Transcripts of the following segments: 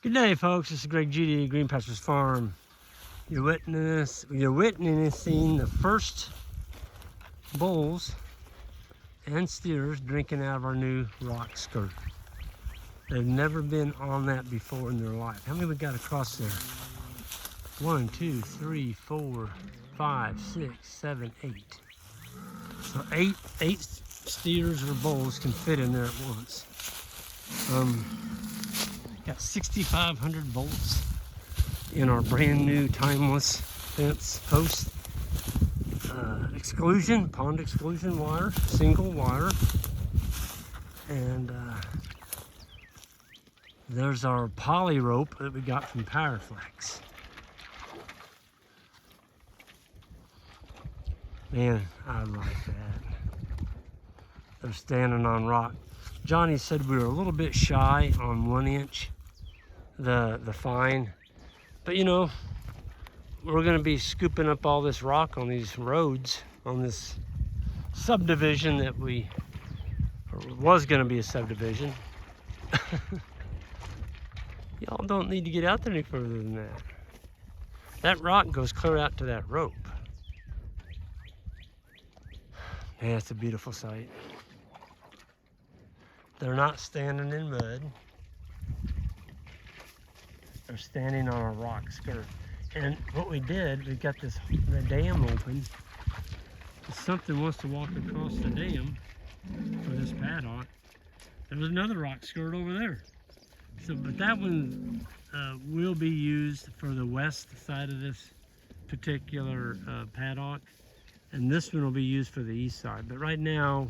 Good day, folks. This is Greg Judy, Green Pastures Farm. You're witnessing the first bulls and steers drinking out of our new rock skirt. They've never been on that before in their life. How many we got across there? 1, 2, 3, 4, 5, 6, 7, 8. So eight steers or bulls can fit in there at once. Got 6,500 volts in our brand new timeless fence post. Pond exclusion wire, single wire. And there's our poly rope that we got from Powerflex. Man, I like that. They're standing on rock. Johnny said we were a little bit shy on 1 inch, the fine. But you know, we're gonna be scooping up all this rock on these roads, on this subdivision that was gonna be a subdivision. Y'all don't need to get out there any further than that. That rock goes clear out to that rope. Man, it's a beautiful sight. They're not standing in mud. They're standing on a rock skirt. And what we did, we got the dam open. If something wants to walk across the dam for this paddock, there was another rock skirt over there. So, but that one will be used for the west side of this particular paddock. And this one will be used for the east side. But right now,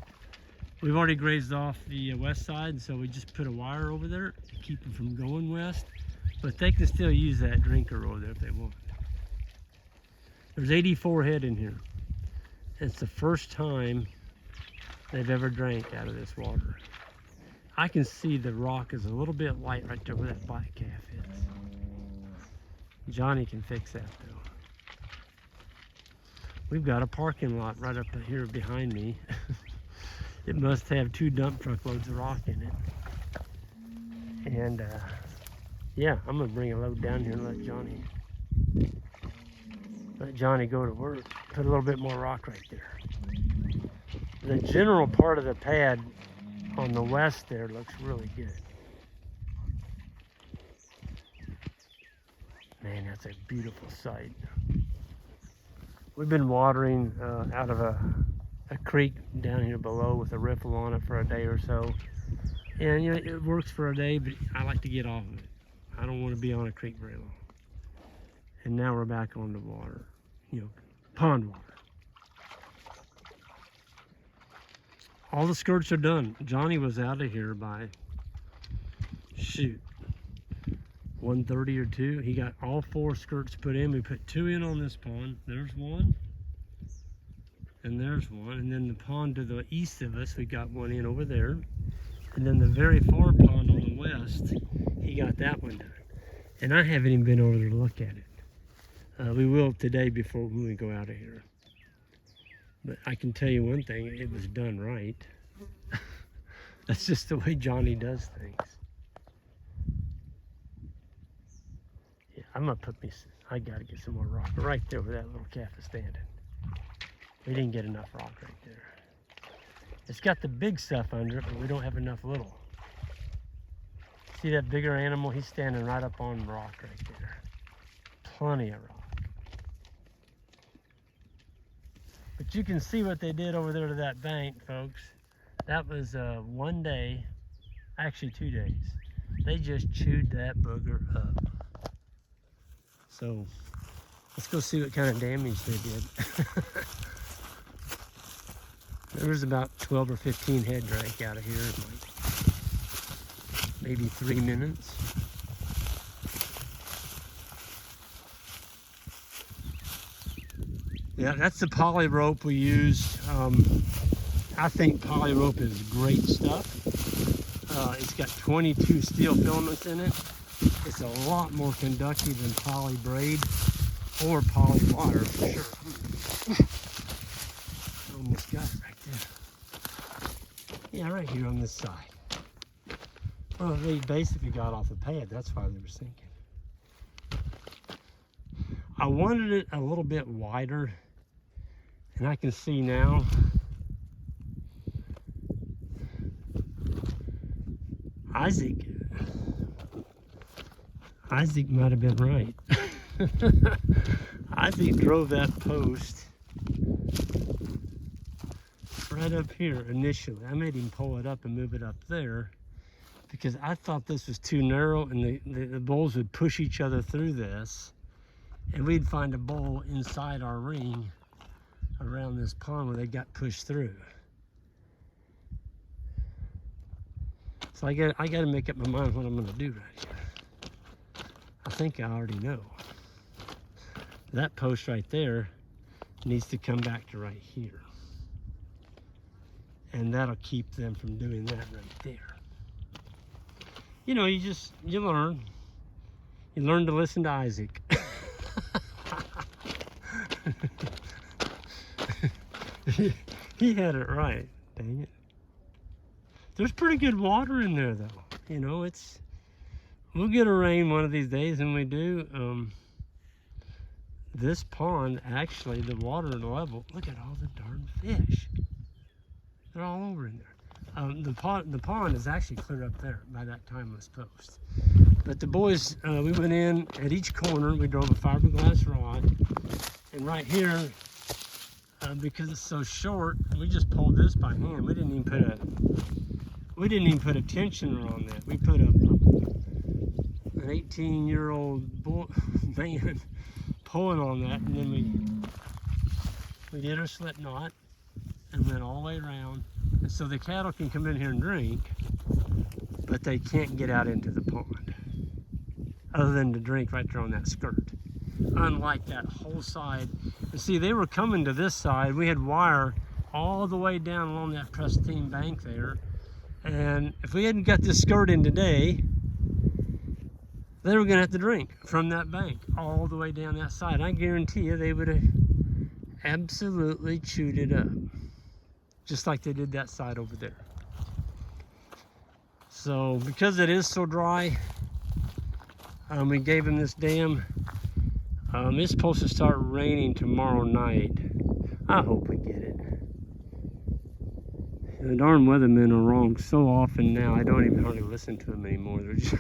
we've already grazed off the west side, so we just put a wire over there to keep them from going west. But they can still use that drinker over there if they want. There's 84 head in here. It's the first time they've ever drank out of this water. I can see the rock is a little bit light right there where that black calf is. Johnny can fix that though. We've got a parking lot right up here behind me. It must have 2 dump truck loads of rock in it. And yeah, I'm gonna bring a load down here and let Johnny go to work. Put a little bit more rock right there. The general part of the pad on the west there looks really good. Man, that's a beautiful sight. We've been watering out of a creek down here below with a riffle on it for a day or so. And you know, it works for a day, but I like to get off of it. I don't want to be on a creek very long. And now we're back on the water, you know, pond water. All the skirts are done. Johnny was out of here by, shoot, 1:30 or 2. He got all 4 skirts put in. We put 2 in on this pond. There's one. And there's one. And then the pond to the east of us, we got one in over there. And then the very far pond on the west, he got that one done. And I haven't even been over there to look at it. We will today before we go out of here. But I can tell you one thing, it was done right. That's just the way Johnny does things. Yeah, I'm gonna I gotta get some more rock right there where that little calf is standing. We didn't get enough rock right there. It's got the big stuff under it, but we don't have enough little. See that bigger animal? He's standing right up on rock right there. Plenty of rock. But you can see what they did over there to that bank, folks. That was 1 day, actually 2 days. They just chewed that booger up. So let's go see what kind of damage they did. There was about 12 or 15 head drank out of here in like maybe 3 minutes. Yeah, that's the poly rope we used. I think poly rope is great stuff. It's got 22 steel filaments in it. It's a lot more conductive than poly braid or poly wire for sure. Almost got it right there. Yeah, right here on this side. Well, they basically got off the pad. That's why they were sinking. I wanted it a little bit wider, and I can see now Isaac might have been right. Isaac drove that post right up here initially. I made him pull it up and move it up there because I thought this was too narrow and the bulls would push each other through this, and we'd find a bull inside our ring around this pond where they got pushed through. So I got to make up my mind what I'm going to do right here. I think I already know. That post right there needs to come back to right here. And that'll keep them from doing that right there. You know, you learn. You learn to listen to Isaac. He had it right, dang it. There's pretty good water in there though. You know, we'll get a rain one of these days, and we do. This pond, actually, the water level, look at all the darn fish. They're all over in there. The pond is actually clear up there by that timeless post. But the boys, we went in at each corner, we drove a fiberglass rod, and right here, because it's so short, we just pulled this by hand. We didn't even put a tensioner on that. We put an 18-year-old man pulling on that, and then we did our slip knot and went all the way around. And so the cattle can come in here and drink, but they can't get out into the pond other than to drink right there on that skirt. Unlike that whole side. And see, they were coming to this side. We had wire all the way down along that pristine bank there. And if we hadn't got this skirt in today, they were gonna have to drink from that bank all the way down that side. I guarantee you they would have absolutely chewed it up, just like they did that side over there. So because it is so dry, we gave them this dam. It's supposed to start raining tomorrow night. I hope we get it. The darn weathermen are wrong so often now, I don't even hardly listen to them anymore. They're just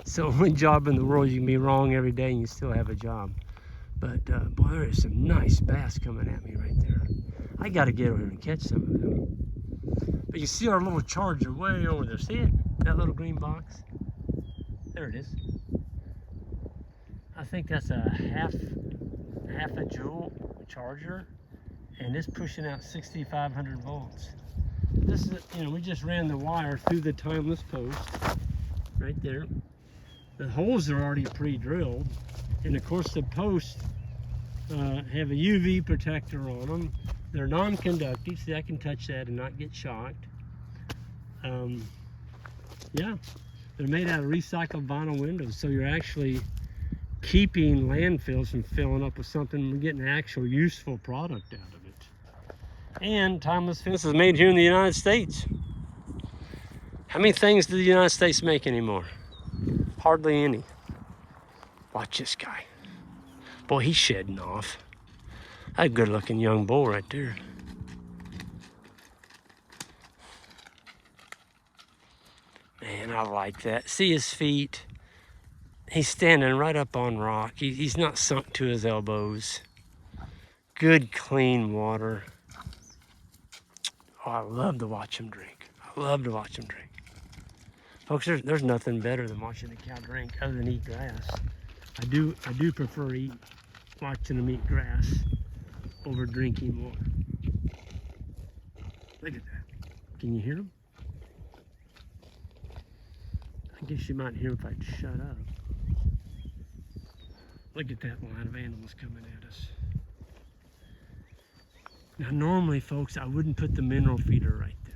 it's the only job in the world. You can be wrong every day and you still have a job. But boy, there is some nice bass coming at me right there. I got to get over here and catch some of them. But you see our little charger way over there. See it? That little green box? There it is. I think that's a half a joule charger, and it's pushing out 6,500 volts. This is, you know, we just ran the wire through the timeless post right there. The holes are already pre-drilled, and of course the posts have a UV protector on them. They're non-conductive, so I can touch that and not get shocked. Yeah, they're made out of recycled vinyl windows, so you're actually keeping landfills from filling up with something. We're getting actual useful product out of it. And timeless fence is made here in the United States. How many things do the United States make anymore? Hardly any. Watch this guy. Boy, he's shedding off. That's a good looking young bull right there. Man, I like that. See his feet? He's standing right up on rock. He's not sunk to his elbows. Good, clean water. Oh, I love to watch him drink. I love to watch him drink. Folks, there's nothing better than watching a cow drink other than eat grass. I do prefer watching them eat grass over drinking water. Look at that. Can you hear them? I guess you might hear if I'd shut up. Look at that line of animals coming at us. Now normally, folks, I wouldn't put the mineral feeder right there.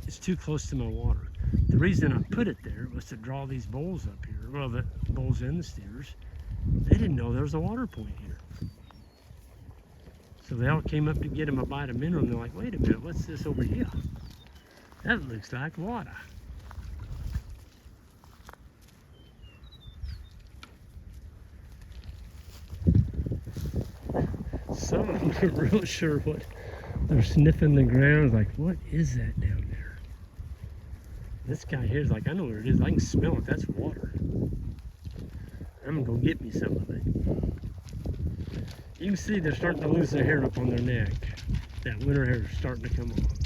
It's too close to my water. The reason I put it there was to draw these bulls up here. Well, the bulls and the steers, they didn't know there was a water point here. So they all came up to get them a bite of mineral, and they're like, wait a minute, what's this over here? That looks like water. some of them are real sure what they're sniffing the ground. Like, what is that down there? This guy here is like, I know what it is. I can smell it. That's water. I'm gonna go get me some of it. You can see they're starting to lose their hair up on their neck. That winter hair is starting to come off.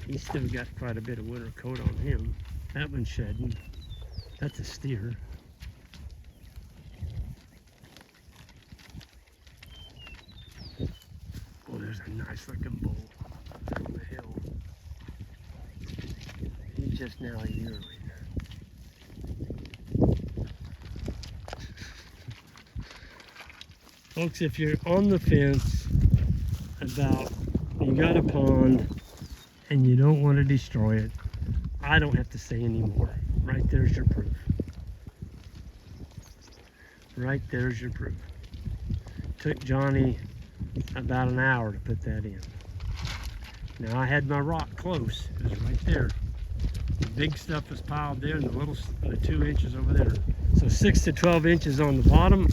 He's still got quite a bit of winter coat on him. That one's shedding. That's a steer. Oh, there's a nice looking bull on the hill. He's just now yearling. Folks, if you're on the fence about you got a pond and you don't want to destroy it, I don't have to say anymore. Right there's your proof. Right there's your proof. Took Johnny about an hour to put that in. Now I had my rock close. It was right there. The big stuff was piled there and the 2 inches over there. So 6 to 12 inches on the bottom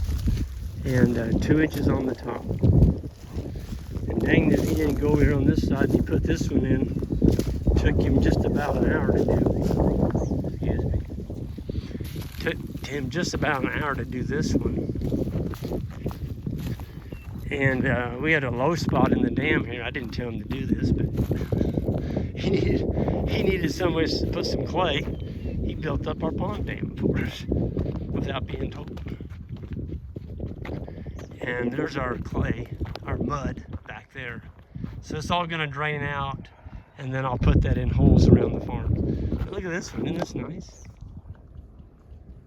and 2 inches on the top. And dang it, he didn't go over here on this side and he put this one in. Took him just about an hour to do. Excuse me. Took him just about an hour to do this one. And we had a low spot in the dam here. I didn't tell him to do this, but he needed somewhere to put some clay. He built up our pond dam for us without being told. And there's our clay, our mud back there. So it's all gonna drain out, and then I'll put that in holes around the farm. But look at this one, isn't this nice?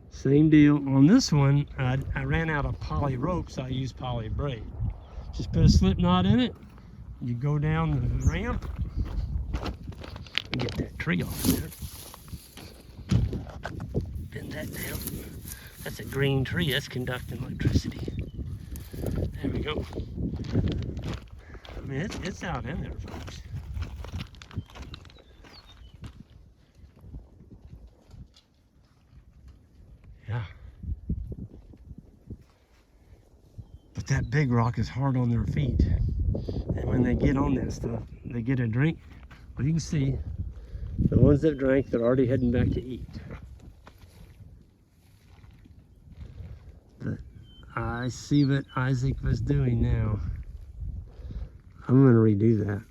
Same deal. On this one, I ran out of poly rope, so I used poly braid. Just put a slip knot in it. You go down the ramp and get that tree off there. Bend that down. That's a green tree. That's conducting electricity. There we go. I mean, it's out in there, folks. Yeah. But that big rock is hard on their feet. And when they get on that stuff, they get a drink. Well, you can see the ones that drank, they're already heading back to eat. But I see what Isaac was doing now. I'm gonna redo that.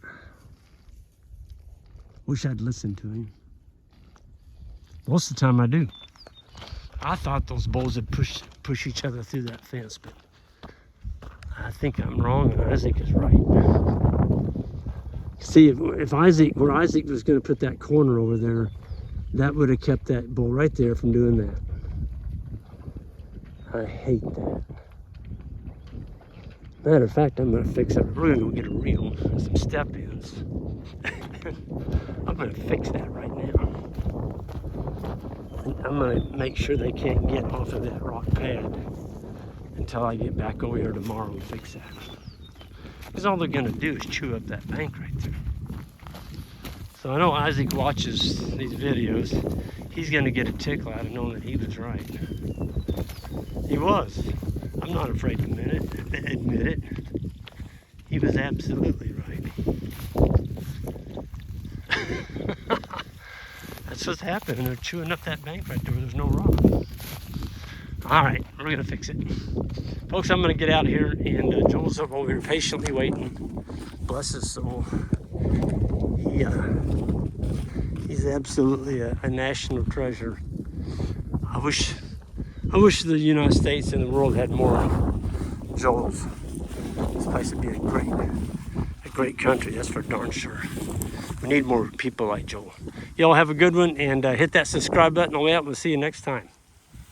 Wish I'd listened to him. Most of the time I do. I thought those bulls would push each other through that fence, but I think I'm wrong and Isaac is right. See, if Isaac, where Isaac was going to put that corner over there, that would have kept that bull right there from doing that. I hate that. Matter of fact, I'm going to fix it. We're going to go get a reel, some step ins. I'm going to fix that right now. I'm going to make sure they can't get off of that rock pad until I get back over here tomorrow and fix that. Because all they're going to do is chew up that bank right there. So I know Isaac watches these videos. He's going to get a tickle out of knowing that he was right. He was. I'm not afraid to admit it. He was absolutely right. That's what's happening. They're chewing up that bank right there where there's no rock. All right, we're going to fix it. Folks, I'm going to get out of here, and Joel's over here patiently waiting. Bless his soul. He's absolutely a national treasure. I wish the United States and the world had more Joels. This place would be a great country, that's for darn sure. We need more people like Joel. Y'all have a good one, and hit that subscribe button on the way out. We'll see you next time.